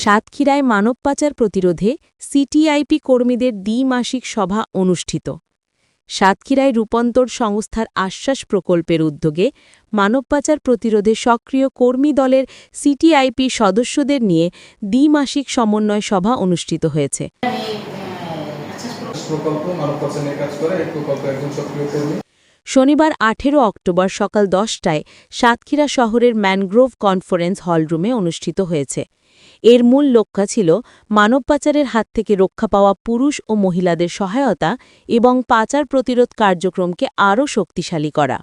সাতক্ষীরায় মানব পাচার প্রতিরোধে সিটিআইপি কর্মীদের দ্বিমাসিক সভা অনুষ্ঠিত। সাতক্ষীরায় রূপান্তর সংস্থার আশ্বাস প্রকল্পের উদ্যোগে মানব পাচার প্রতিরোধে সক্রিয় কর্মী দলের সিটিআইপি সদস্যদের নিয়ে দ্বিমাসিক সমন্বয় সভা অনুষ্ঠিত হয়েছে। শনিবার 18 অক্টোবর সকাল 10টায় সাতক্ষীরা শহরের ম্যানগ্রোভ কনফারেন্স হলরুমে অনুষ্ঠিত হয়েছে। এর মূল লক্ষ্য ছিল মানব পাচারের হাত থেকে রক্ষা পাওয়া পুরুষ ও মহিলাদের সহায়তা এবং পাচার প্রতিরোধ কার্যক্রমকে আরও শক্তিশালী করা।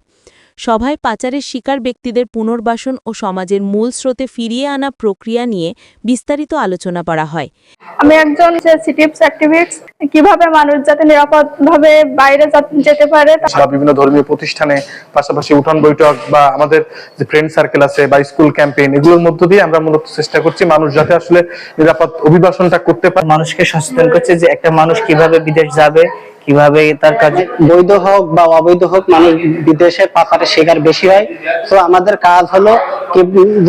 সভায় পাচারের শিকার ব্যক্তিদের পুনর্বাসন ও সমাজের মূল স্রোতে ফিরিয়ে আনা প্রক্রিয়া নিয়ে বিস্তারিত আলোচনা করা হয়। আমি একজন সিটিএপস অ্যাক্টিভিস্ট, কিভাবে মানুষ যাতে নিরাপদভাবে বাইরে যেতে পারে। বিভিন্ন ধর্মীয় প্রতিষ্ঠানে, পাশাপাশি উঠান বৈঠক বা আমাদের যে ফ্রেন্ড সার্কেল আছে বা স্কুল ক্যাম্পেইন, এগুলোর মধ্য দিয়ে আমরা মূলত চেষ্টা করছি মানুষ যাতে আসলে নিরাপদ অভিবাসনটা করতে পারে। মানুষকে সচেতন করছে যে একটা মানুষ কিভাবে বিদেশ যাবে, কিভাবে তার কাজে বৈধ হোক বা অবৈধ হোক মানুষ বিদেশে পাচারের শিকার বেশি হয়। তো আমাদের কাজ হলো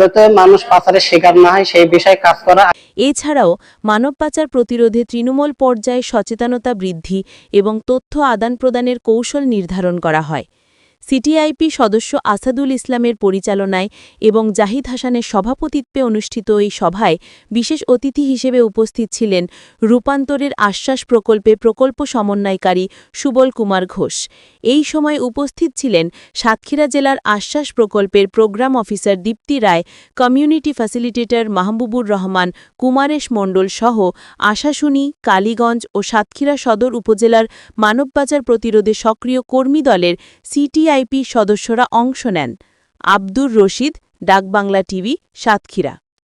যাতে মানুষ পাচারের শিকার না হয় সেই বিষয়ে কাজ করা। এছাড়াও মানব পাচার প্রতিরোধে তৃণমূল পর্যায়ে সচেতনতা বৃদ্ধি এবং তথ্য আদান-প্রদানের কৌশল নির্ধারণ করা হয়। সিটিআইপি সদস্য আসাদুল ইসলামের পরিচালনায় এবং জাহিদ হাসানের সভাপতিত্বে অনুষ্ঠিত এই সভায় বিশেষ অতিথি হিসেবে উপস্থিত ছিলেন রূপান্তরের আশ্বাস প্রকল্পে প্রকল্প সমন্বয়কারী সুবল কুমার ঘোষ। এই সময় উপস্থিত ছিলেন সাতক্ষীরা জেলার আশ্বাস প্রকল্পের প্রোগ্রাম অফিসার দীপ্তি রায়, কমিউনিটি ফ্যাসিলিটেটর মাহবুবুর রহমান, কুমারেশ মণ্ডল সহ আশাশুনি, কালীগঞ্জ ও সাতক্ষীরা সদর উপজেলার মানব পাচার প্রতিরোধে সক্রিয় কর্মী দলের সিটিআইপি সদস্যরা অংশ নেন। আব্দুর রশিদ, ডাকবাংলা টিভি, সাতক্ষীরা।